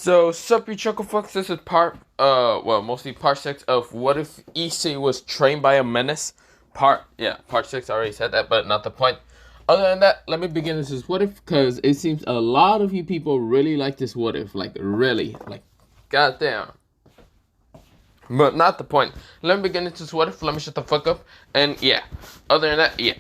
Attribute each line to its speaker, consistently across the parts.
Speaker 1: So, sup, you chuckle fucks. This is mostly part 6 of What If Issei Was Trained by a Menace? Part 6, I already said that, but not the point. Other than that, let me begin this is What If, because it seems a lot of you people really like this What If. Like, really. Like, goddamn. But not the point. Let me begin into this What If. Let me shut the fuck up. And yeah. Other than that, yeah.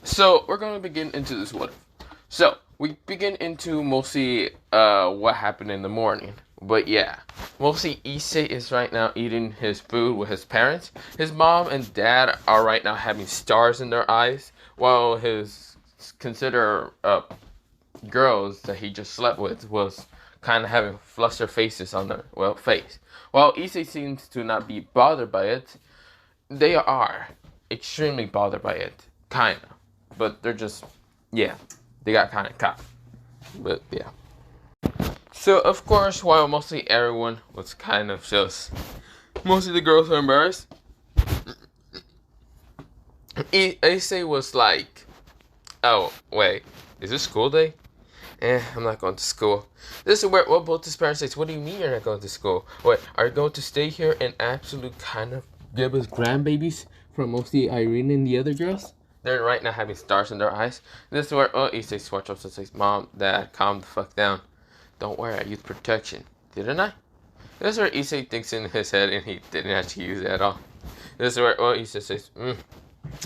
Speaker 1: So, we're going to begin into this What If. So, we begin into mostly what happened in the morning. But yeah, mostly Issei is right now eating his food with his parents. His mom and dad are right now having stars in their eyes, while his girls that he just slept with was kind of having flustered faces on their face. While Issei seems to not be bothered by it, they are extremely bothered by it, kinda. But they're just, yeah. They got kind of caught. But yeah. So, of course, while mostly everyone was kind of just... Mostly the girls were embarrassed. Issei was like... Oh, wait. Is this school day? I'm not going to school. This is where both his parents say, what do you mean you're not going to school? Wait, are you going to stay here and absolute kind of give us grandbabies from mostly Irene and the other girls? They're right now having stars in their eyes. This is where Issei switch up and says, Mom, Dad, calm the fuck down. Don't worry, I used protection. Didn't I? This is where Issei thinks in his head and he didn't actually use it at all. This is where Issei says,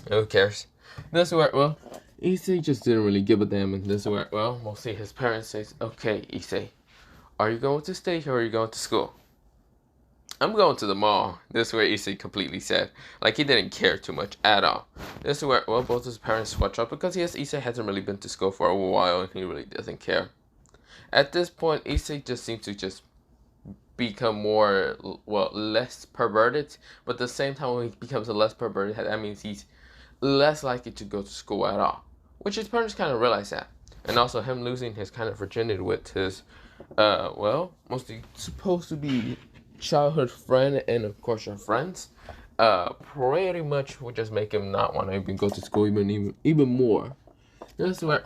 Speaker 1: who cares? This is where, Issei just didn't really give a damn. And this is where, mostly his parents says, okay, Issei, are you going to stay here or are you going to school? I'm going to the mall. This is where Issei completely said. Like, he didn't care too much at all. This is where, both his parents switch up because Issei hasn't really been to school for a while and he really doesn't care. At this point, Issei just seems to just become more, less perverted. But at the same time, when he becomes less perverted, that means he's less likely to go to school at all. Which his parents kind of realize that. And also him losing his kind of virginity with his, mostly supposed to be childhood friend and of course your friends pretty much would just make him not want to even go to school even more. This is where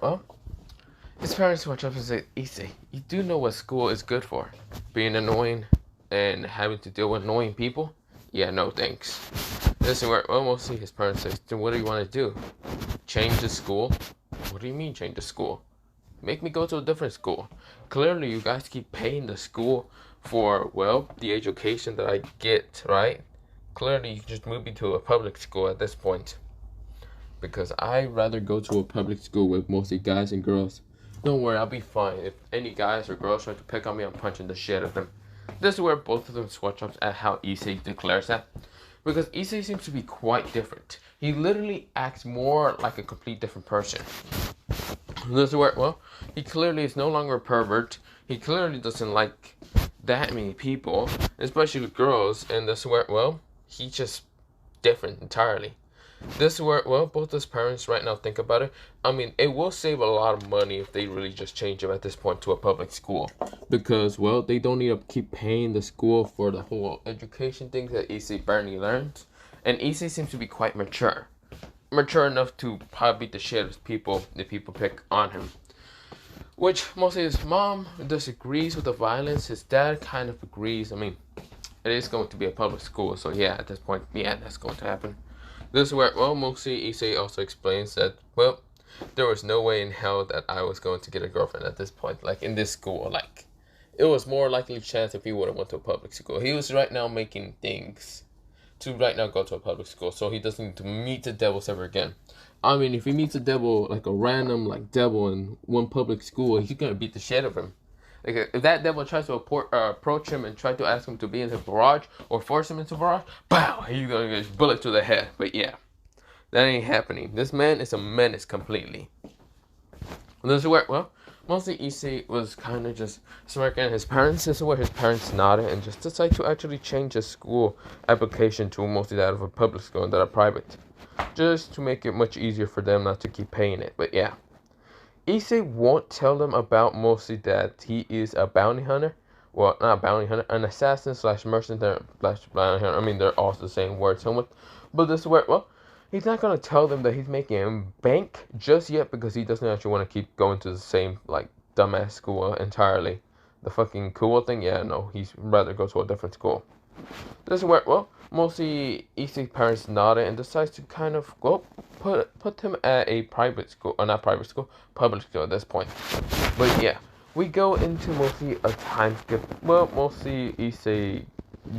Speaker 1: his parents watch up and say, Issei, you do know what school is good for? Being annoying and having to deal with annoying people? Yeah, no thanks. This is where mostly his parents say, then what do you want to do? Change the school? What do you mean change the school? Make me go to a different school. Clearly you guys keep paying the school for, the education that I get, right? Clearly, you just move me to a public school at this point. Because I'd rather go to a public school with mostly guys and girls. Don't worry, I'll be fine. If any guys or girls try to pick on me, I'm punching the shit out of them. This is where both of them switch up at how Issei declares that. Because Issei seems to be quite different. He literally acts more like a complete different person. This is where, he clearly is no longer a pervert. He clearly doesn't like that many people, especially girls, and this is where, he's just different entirely. This is where, both his parents right now think about it. I mean, it will save a lot of money if they really just change him at this point to a public school. Because, they don't need to keep paying the school for the whole education thing that Issei barely learns. And Issei seems to be quite mature. Mature enough to probably beat the shit out of people if people pick on him. Which mostly his mom disagrees with the violence. His dad kind of agrees. I mean, it is going to be a public school. So yeah, at this point, yeah, that's going to happen. This is where, mostly Issei also explains that, there was no way in hell that I was going to get a girlfriend at this point. Like, in this school, like, it was more likely chance if he would have went to a public school. He was right now making things to right now go to a public school. So he doesn't need to meet the devils ever again. I mean, if he meets a devil, like a random, devil in one public school, he's gonna beat the shit out of him. Like, if that devil tries to approach him and try to ask him to be in his barrage or force him into barrage, pow, he's gonna get a bullet to the head. But yeah, that ain't happening. This man is a menace completely. This is where, mostly Issei was kind of just smirking at his parents. This is where his parents nodded and just decided to actually change his school application to mostly that of a public school and that of private. Just to make it much easier for them not to keep paying it. But yeah, Issei won't tell them about mostly that he is a bounty hunter. Well, not a bounty hunter, an assassin slash mercenary slash bounty hunter. I mean, they're all the same word somewhat. But this is where, he's not going to tell them that he's making bank just yet because he doesn't actually want to keep going to the same, dumbass school entirely. the fucking cool thing. Yeah, no, he's rather go to a different school. This is where, well, mostly Issei's parents nodded and decides to kind of, well, put him at a private school, or not private school, public school at this point. But yeah, we go into mostly a time skip. Well, mostly Issei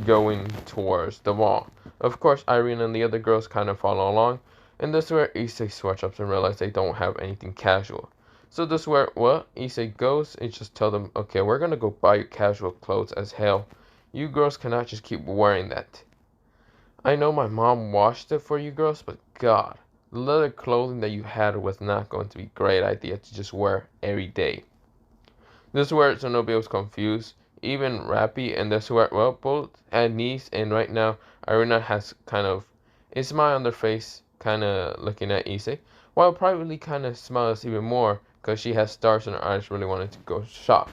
Speaker 1: going towards the mall. Of course, Irene and the other girls kind of follow along, and this is where Issei switch ups and realize they don't have anything casual. So this is where, well, Issei goes and just tell them, okay, we're gonna go buy you casual clothes as hell. You girls cannot just keep wearing that. I know my mom washed it for you girls, but God, the leather clothing that you had was not going to be a great idea to just wear every day. This is where Zenobia was confused, even Rappy, and this is where, well, both had knees, and right now, Irina has kind of a smile on their face, kind of looking at Issei, while privately kind of smiles even more, because she has stars in her eyes, really wanted to go shop.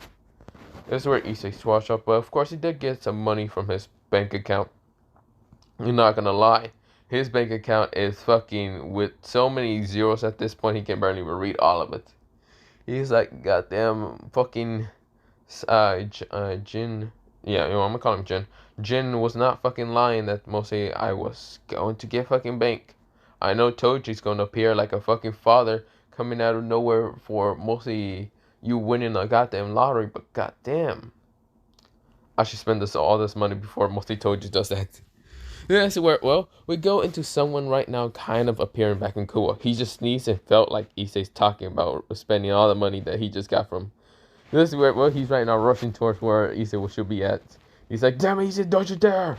Speaker 1: This is where Issei swatched up, but of course he did get some money from his bank account. You're not gonna lie, his bank account is fucking with so many zeros at this point he can barely even read all of it. He's like, goddamn fucking Jin. Yeah, I'm gonna call him Jin. Jin was not fucking lying that mostly I was going to get fucking bank. I know Toji's gonna appear like a fucking father coming out of nowhere for mostly you winning a goddamn lottery, but goddamn, I should spend all this money before mostly Toji does that. Yeah, so where, well, we go into someone right now kind of appearing back in Kuwa. He just sneezed and felt like Issei's talking about spending all the money that he just got from. This is where, well, he's right now rushing towards where Issei should be at. He's like, damn it, Issei, don't you dare!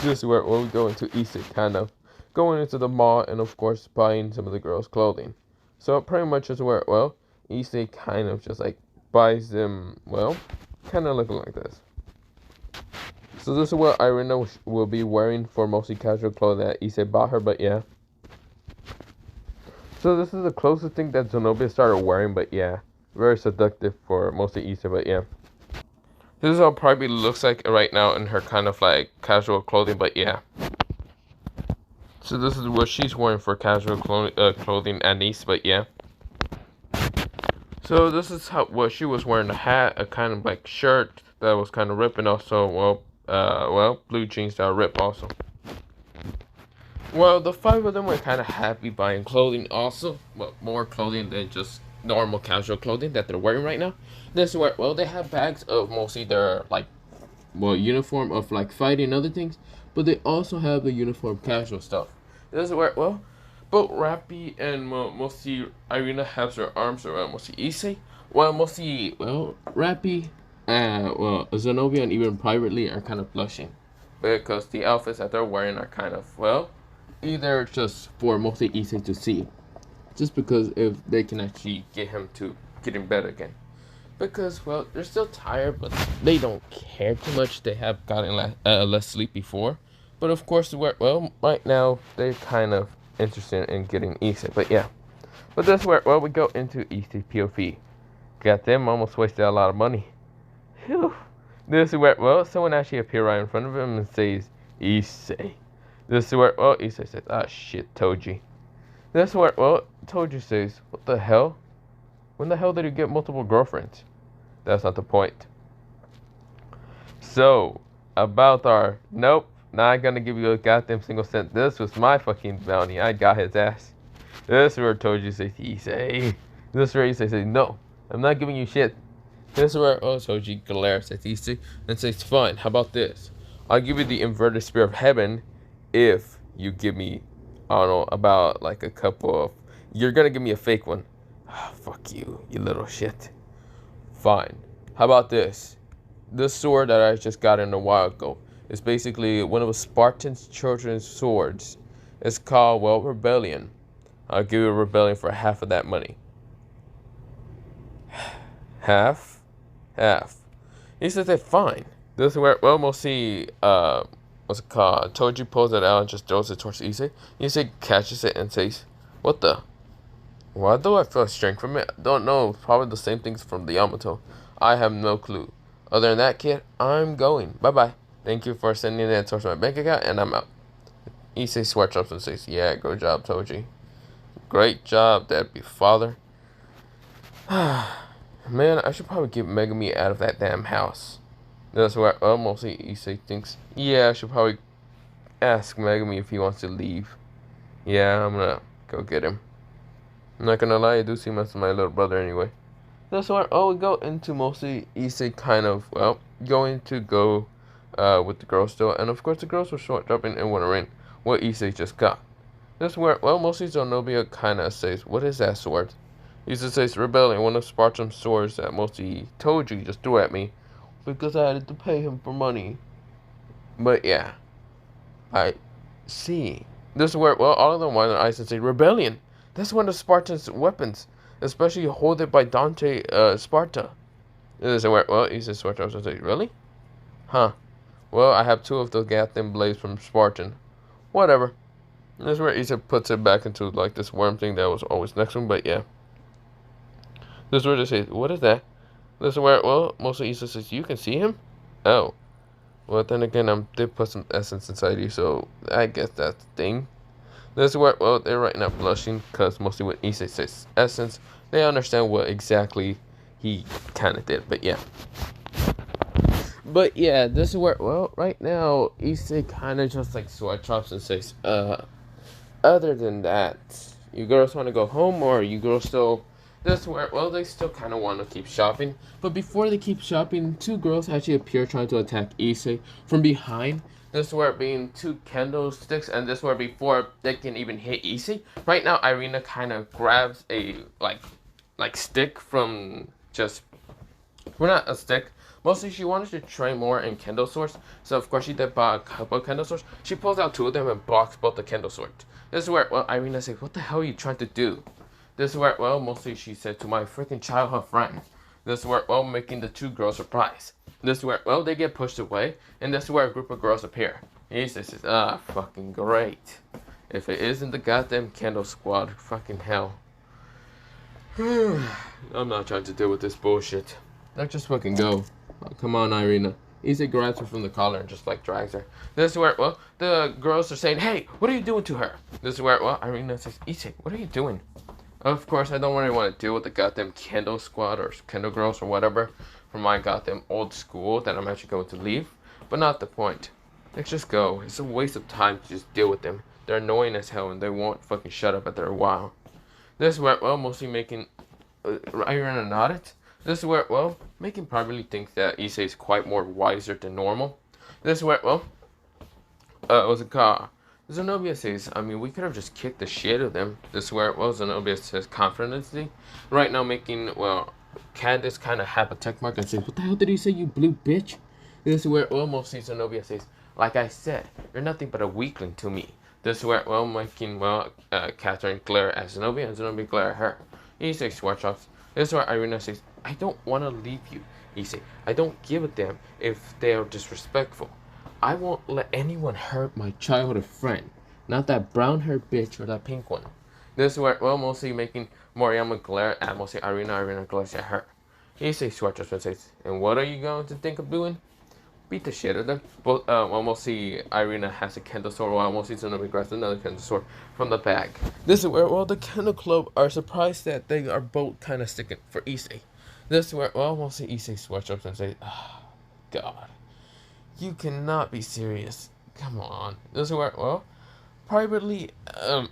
Speaker 1: This is where, well, we go into Issei kind of going into the mall and, of course, buying some of the girls' clothing. So pretty much is where, well, Issei kind of just like buys them, well, kind of looking like this. So this is what Irina will be wearing for mostly casual clothes that Issei bought her, but yeah. So this is the closest thing that Zenobia started wearing, but yeah. Very seductive for mostly Issei, but yeah. This is how it probably looks like right now in her kind of like casual clothing, but yeah. So this is what she's wearing for casual clothing at least, but yeah. So this is what she was wearing, a hat, a kind of like shirt that was kind of ripping, also, well, blue jeans that are ripped also. Well, the five of them were kind of happy buying clothing also, but more clothing than just normal casual clothing that they're wearing right now. This is where, well, they have bags of mostly their like, well, uniform of like fighting and other things, but they also have the uniform casual stuff. This is where, well, both Rappy and mostly Irina has her arms around mostly Issei, while mostly, well, Rappy, well, Zenobia and even privately are kind of blushing because the outfits that they're wearing are kind of, well, either just for mostly Issei to see, just because if they can actually get him to get in bed again. Because, well, they're still tired, but they don't care too much. They have gotten less sleep before. But, of course, well, right now, they're kind of interested in getting Issei. But, yeah. But that's where, well, we go into Issei POV. Got them, almost wasted a lot of money. Phew. This is where, well, someone actually appeared right in front of him and says, Issei. This is where, well, Issei says, ah, shit, Toji. This is where, well, Toji says, what the hell? When the hell did you get multiple girlfriends? That's not the point. So, about our, nope, not gonna give you a goddamn single cent. This was my fucking bounty. I got his ass. This is where Toji says, Issei. This is where Issei says, no, I'm not giving you shit. This is where, oh, Toji glares at Issei and says, fine, how about this? I'll give you the inverted spear of heaven if you give me, I don't know, about like a couple of, you're gonna give me a fake one. Oh, fuck you, you little shit. Fine. How about this? This sword that I just got in a while ago is basically one of the Spartan's children's swords. It's called, well, Rebellion. I'll give you a Rebellion for half of that money. Half? Half. He says that fine. This is where, well, we'll see, what's it called? Toji pulls it out and just throws it towards Issei. Issei catches it and says, what the? Why do I feel strength from it? I don't know. Probably the same things from the Yamato. I have no clue. Other than that, kid, I'm going. Bye-bye. Thank you for sending that towards my bank account, and I'm out. Issei sweats up and says, yeah, good job, Toji. Great job, deadbeat father. Man, I should probably get Megami out of that damn house. That's where mostly Issei thinks. Yeah, I should probably ask Megami if he wants to leave. Yeah, I'm gonna go get him. I'm not gonna lie, I do see him as my little brother anyway. That's why we go into mostly Issei kind of, going to go with the girls still. And of course, the girls were short jumping and wondering what Issei just got. That's where, mostly Zenobia kind of says, "What is that sword?" Issei says, "Rebellion, one of Spartan's swords that mostly told you just threw at me because I had to pay him for money." But yeah, I see. This is where, all of them wanted ice and say, "Rebellion! That's one of Spartan's weapons, especially holded by Dante Sparta." This is where, he says, Sparta. I say, "Really? Huh. Well, I have two of those goddamn blades from Spartan. Whatever." This is where Issa puts it back into like this worm thing that was always next to him, but yeah. This is where they say, "What is that?" This is where, mostly Issa says, "You can see him?" Oh. Well, then again, they put some essence inside you, so I guess that's the thing. This is where, they're right now blushing, because mostly when Issei says essence, they understand what exactly he kind of did, but yeah. But yeah, this is where, right now, Issei kind of just like sweat drops and says, other than that, you girls want to go home, or you girls still... This is where, they still kind of want to keep shopping. But before they keep shopping, two girls actually appear trying to attack Issei from behind. This is where being two candlesticks, and this is where before they can even hit Issei. Right now, Irina kind of grabs a, like stick from just... Well, not a stick. Mostly she wanted to train more in Kendo swords, so of course she did buy a couple of Kendo swords. She pulls out two of them and blocks both the Kendo swords. This is where, Irina says, "What the hell are you trying to do?" This is where, mostly she said, "To my freaking childhood friend." This is where, making the two girls surprised. This is where, they get pushed away, and this is where a group of girls appear. He says, fucking great. If it isn't the goddamn Kendo squad, fucking hell. I'm not trying to deal with this bullshit. Let's just fucking go. Oh, come on, Irina. Issei grabs her from the collar and just like drags her. This is where, the girls are saying, "Hey, what are you doing to her?" This is where, Irina says, "Issei, what are you doing?" Of course, I don't really want to deal with the goddamn Kendo squad or Kendo girls or whatever from my goddamn old school that I'm actually going to leave. But not the point. Let's just go. It's a waste of time to just deal with them. They're annoying as hell and they won't fucking shut up after a while. This is where, mostly making Irina nod it. This is where, making probably think that Issei is quite more wiser than normal. This is where, what's it called? Zenobia says, "I mean, we could have just kicked the shit out of them." This is where, Zenobia says confidently. Right now making, Candace kind of have a check mark and says, "What the hell did he say, you blue bitch?" This is where, mostly Zenobia says, "Like I said, you're nothing but a weakling to me." This is where, making, Catherine glare at Zenobia and Zenobia glare at her. Issei sweatshops. This is where Irina says, "I don't want to leave you, Issei. I don't give a damn if they are disrespectful. I won't let anyone hurt my childhood friend. Not that brown-haired bitch or that pink one." This is where, mostly making Moriyama glare at mostly Irina glares at her. Issei sweatshops and says, "And what are you going to think of doing?" Beat the shit out of them. Both, mostly Irina has a Kendo sword, while mostly Tsunami grabs another Kendo sword from the bag. This is where, the Kendo Club are surprised that they are both kind of sticking for Issei. This is where, mostly Issei sweatshops and says, "Oh, God. You cannot be serious. Come on." This is where, privately,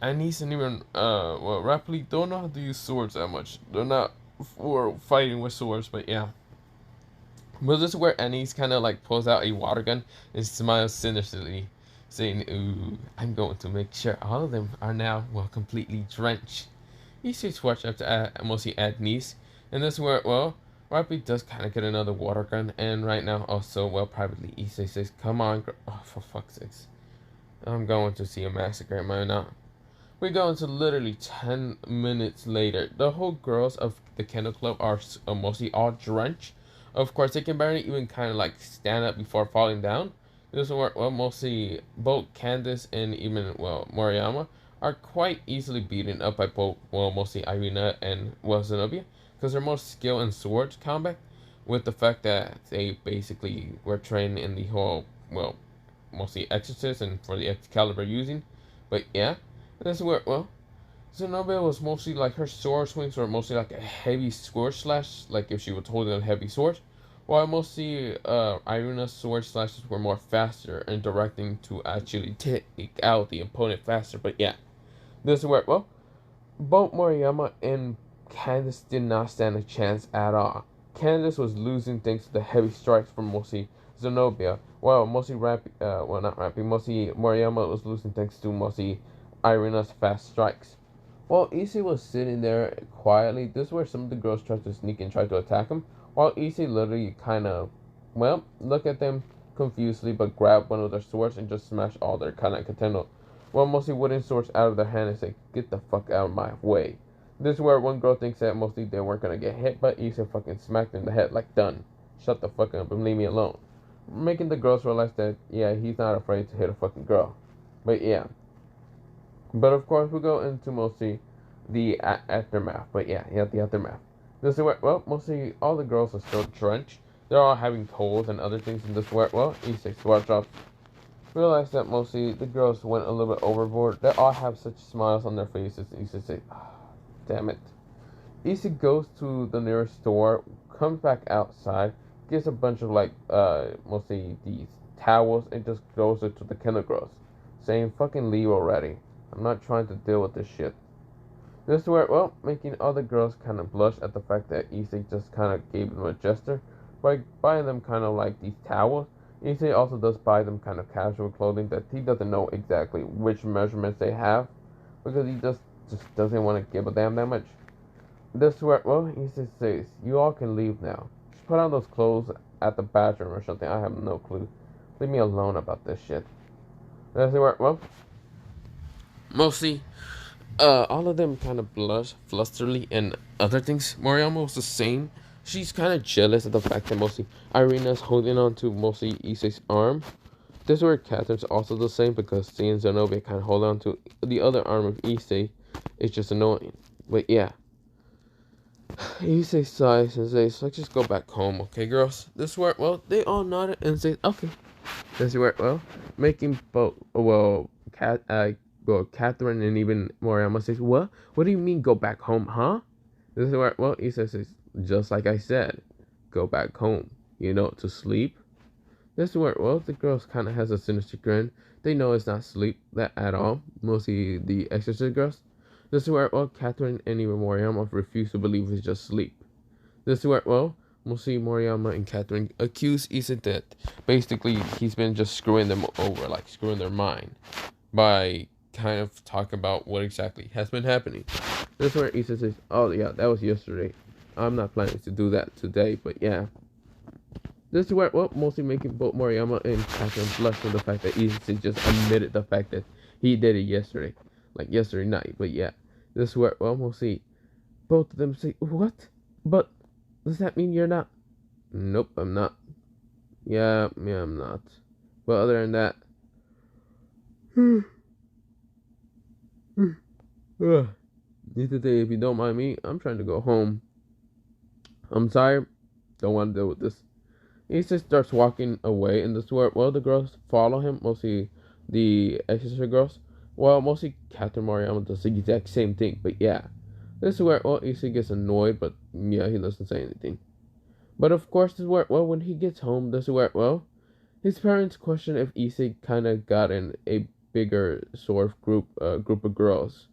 Speaker 1: Anise and even, Rapidly don't know how to use swords that much. They're not for fighting with swords, but yeah. But this is where Anise kind of like pulls out a water gun and smiles sinisterly, saying, "Ooh, I'm going to make sure all of them are now, completely drenched." He shoots watch up to mostly Anise, and this is where, Rapid does kind of get another water gun, and right now also, privately, Issei says, "Come on, oh, for fuck's sakes. I'm going to see a massacre, am I not?" We go into literally 10 minutes later. The whole girls of the Kendo Club are mostly all drenched. Of course, they can barely even kind of like stand up before falling down. This is where, mostly both Candace and even, Moriyama are quite easily beaten up by both, mostly Irina and, Zenobia, because they're most skilled in swords combat, with the fact that they basically were trained in the whole, mostly Exorcist and for the Excalibur using. But yeah, this is where, Zenobia was mostly like her sword swings were mostly like a heavy sword slash, like if she was holding a heavy sword, while mostly Irina's sword slashes were more faster and directing to actually take out the opponent faster. But yeah, this is where both Moriyama and Candice did not stand a chance at all. Candice was losing thanks to the heavy strikes from mostly Zenobia, while mostly not rapping, mostly Moriyama was losing thanks to mostly Irina's fast strikes. While Issei was sitting there quietly, this is where some of the girls tried to sneak and try to attack him, while Issei literally kind of, look at them confusedly, but grab one of their swords and just smash all their kind of contendo. While mostly wooden swords out of their hand and say, "Get the fuck out of my way." This is where one girl thinks that mostly they weren't gonna get hit, but Issei fucking smacked in the head like, "Done. Shut the fuck up and leave me alone." Making the girls realize that, yeah, he's not afraid to hit a fucking girl. But yeah. But of course, we go into mostly the aftermath. But yeah, the aftermath. This is where, mostly all the girls are still drenched. They're all having colds and other things in this where, Issei sweat drops. Realize that mostly the girls went a little bit overboard. They all have such smiles on their faces. Issei says, damn it. Issei goes to the nearest store, comes back outside, gets a bunch of mostly these towels, and just goes it to the killer girls, saying, "Fucking leave already. I'm not trying to deal with this shit." This is where, making other girls kind of blush at the fact that Issei just kind of gave them a gesture by buying them kind of like these towels. Issei also does buy them kind of casual clothing that he doesn't know exactly which measurements they have because he just doesn't want to give a damn that much. This is where, Issei says, "You all can leave now. Just put on those clothes at the bathroom or something. I have no clue. Leave me alone about this shit." This is where, mostly all of them kind of blush flusterly and other things. Moriyama was the same. She's kind of jealous of the fact that mostly Irina's holding on to mostly Issei's arm. This is where Catherine's also the same because seeing Zenobia kind of hold on to the other arm of Issei is just annoying. But yeah. Issei sighs and says, "Let's just go back home, okay, girls?" This is where, they all nodded and say, "Okay." This is where, making both, Catherine and even Moriyama says, "What? What do you mean go back home, huh?" This is where, Issei says, "Just like I said, go back home, to sleep." This is where, the girls kind of has a sinister grin. They know it's not sleep that at all. Mostly the exorcist girls. This is where, Catherine and even Moriyama refuse to believe it's just sleep. This is where, mostly Moriyama and Catherine accuse Issei that basically he's been just screwing them over, like screwing their mind, by kind of talking about what exactly has been happening. This is where Issei says, "Oh yeah, that was yesterday. I'm not planning to do that today, but yeah." This is where, mostly making both Moriyama and Catherine blush for the fact that Issei just admitted the fact that he did it yesterday, like yesterday night. But yeah, this is where, mostly both of them say, "What? But does that mean you're not?" "Nope, I'm not." Yeah, I'm not. But other than that, today, if you don't mind me, I'm trying to go home. I'm tired. Don't want to deal with this. He just starts walking away, and this is where, the girls follow him, mostly the exorcist girls. Well, mostly Captain Moriyama does the exact same thing, but yeah. This is where, Issei gets annoyed, but yeah, he doesn't say anything. But of course, this is where, when he gets home, this is where, his parents question if Issei kind of got in a bigger sort of group of girls.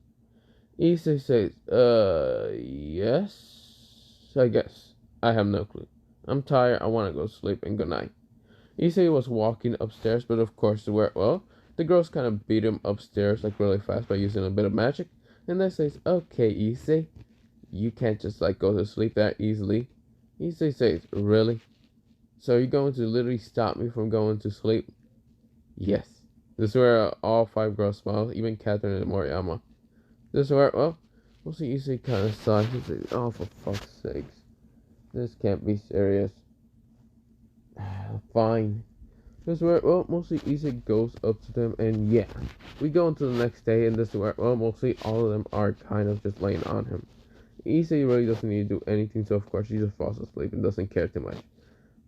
Speaker 1: Issei says, yes, I guess. I have no clue. I'm tired, I want to go to sleep, and good night. Issei was walking upstairs, but of course, the girls kind of beat him upstairs, like, really fast by using a bit of magic. And they says, "Okay, Issei, you can't just, go to sleep that easily." Issei says, "Really? So you're going to literally stop me from going to sleep?" "Yes." This is where all five girls smile, even Catherine and Moriyama. This is where, we'll see Issei kind of sighs. He says, "Oh, for fuck's sakes. This can't be serious." Fine. This is where, mostly Issei goes up to them, and yeah. We go into the next day, and this is where, mostly all of them are kind of just laying on him. Issei really doesn't need to do anything, so of course he just falls asleep and doesn't care too much.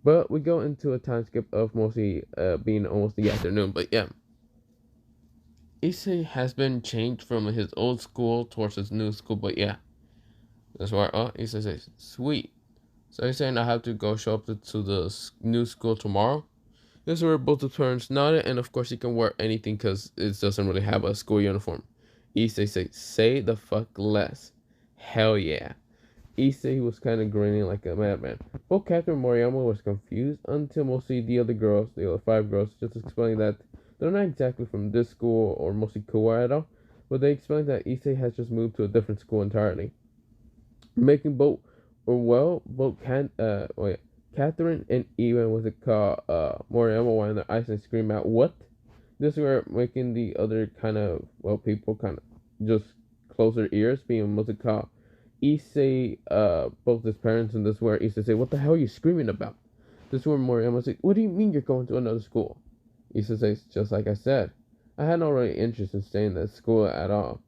Speaker 1: But we go into a time skip of mostly being almost the afternoon, but yeah. Issei has been changed from his old school towards his new school, but yeah. That's why, Issei says, sweet. So he's saying I have to go show up to the new school tomorrow. This is where both the parents nodded, and of course he can wear anything because it doesn't really have a school uniform. Issei says, say the fuck less. Hell yeah. Issei was kind of grinning like a madman. Both Catherine and Moriyama was confused until mostly the other girls, the other 5 girls, just explaining that they're not exactly from this school or mostly Kuwa at all, but they explained that Issei has just moved to a different school entirely. Making both, Catherine and even was it called Moriyama wanting their eyes and scream out, what? This were making the other kind of, people kind of just close their ears, being what's it called? Issei, both his parents, and this where Issei say, what the hell are you screaming about? This where Moriyama says, what do you mean you're going to another school? Issei says, just like I said, I had no real interest in staying at school at all.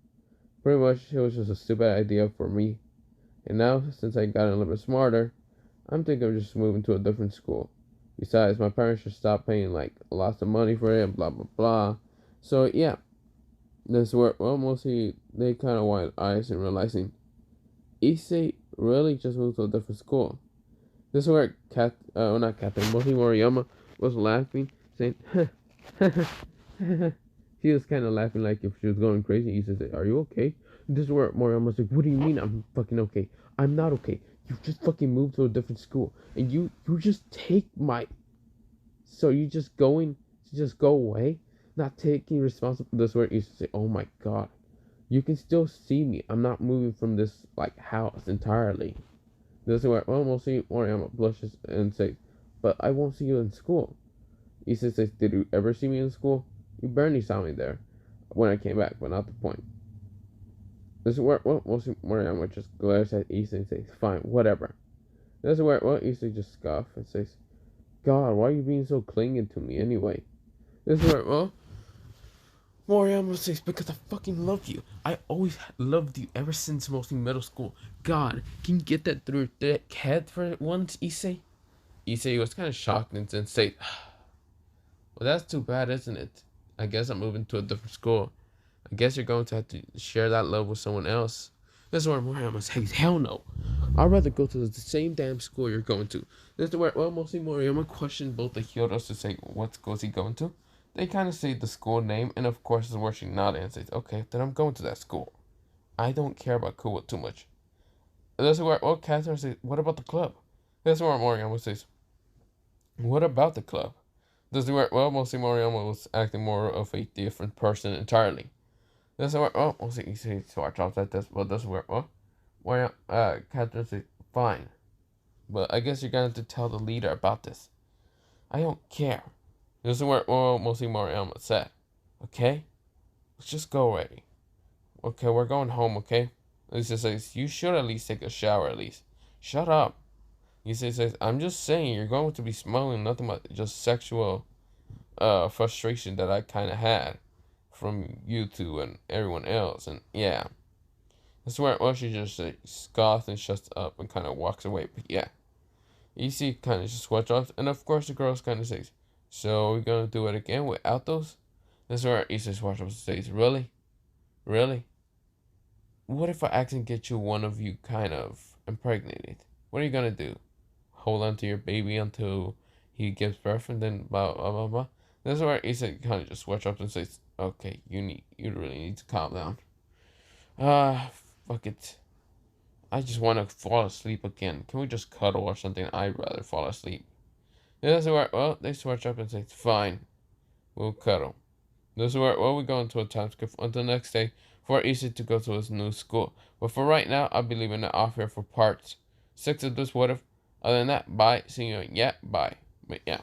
Speaker 1: Pretty much, it was just a stupid idea for me. And now, since I got a little bit smarter, I'm thinking of just moving to a different school. Besides, my parents should stop paying like lots of money for it, blah blah blah. So yeah, this where mostly they kind of wanted eyes and realizing Issei really just moved to a different school. This is where not Catherine, mostly Moriyama was laughing, saying, she was kind of laughing like if she was going crazy. Issei said, are you okay? This is where Moriyama was like, what do you mean I'm fucking okay? I'm not okay. You just fucking moved to a different school. And you just take my... So you just going to just go away? Not taking responsibility. This is where Issei say, oh my god. You can still see me. I'm not moving from this, like, house entirely. This is where, mostly Moriyama blushes and says, but I won't see you in school. Issei says, did you ever see me in school? You barely saw me there when I came back, but not the point. This is where, mostly Moriyama just glares at Issei and says, fine, whatever. This is where, Issei just scoffs and says, God, why are you being so clinging to me anyway? This is where, Moriyama says, because I fucking love you. I always loved you ever since mostly middle school. God, can you get that through your thick head for once, Issei? Issei was kind of shocked and then said, well, that's too bad, isn't it? I guess I'm moving to a different school. I guess you're going to have to share that love with someone else. This is where Moriyama says, hell no. I'd rather go to the same damn school you're going to. This is where, mostly Moriyama questioned both the Hyodos to say, what school is he going to? They kind of say the school name, and of course, is where she nodded and says, okay, then I'm going to that school. I don't care about Kuwa too much. This is where, Catherine says, what about the club? This is where Moriyama says, what about the club? This is where, mostly Moriyama was acting more of a different person entirely. This is where, mostly Issei watch out at this, but this is where, Catherine says, fine. But I guess you're going to tell the leader about this. I don't care. This is where, mostly Moriyama said, okay? Let's just go already. Okay, we're going home, okay? Issei says, you should at least take a shower at least. Shut up. Issei says, I'm just saying you're going to be smelling nothing but just sexual frustration that I kind of had from you two and everyone else. And yeah. This is where, she just scoffs and shuts up and kind of walks away. But yeah. Issei kind of just watch off. And of course the girls kind of says, so we're going to do it again without those? This is where Issei's watch off says, really? Really? What if I accidentally get you one of you kind of impregnated? What are you going to do? Hold on to your baby until he gives birth and then blah, blah, blah, blah. This is where Issei kind of just watch up and says, okay, you really need to calm down. Fuck it. I just want to fall asleep again. Can we just cuddle or something? I'd rather fall asleep. This is where, they switch up and say, fine, we'll cuddle. This is where, we're going to a time skip until the next day for Issei to go to his new school. But for right now, I'll be leaving it off here for part 6 of this what if. Other than that, bye. See you. Yeah, bye. But yeah.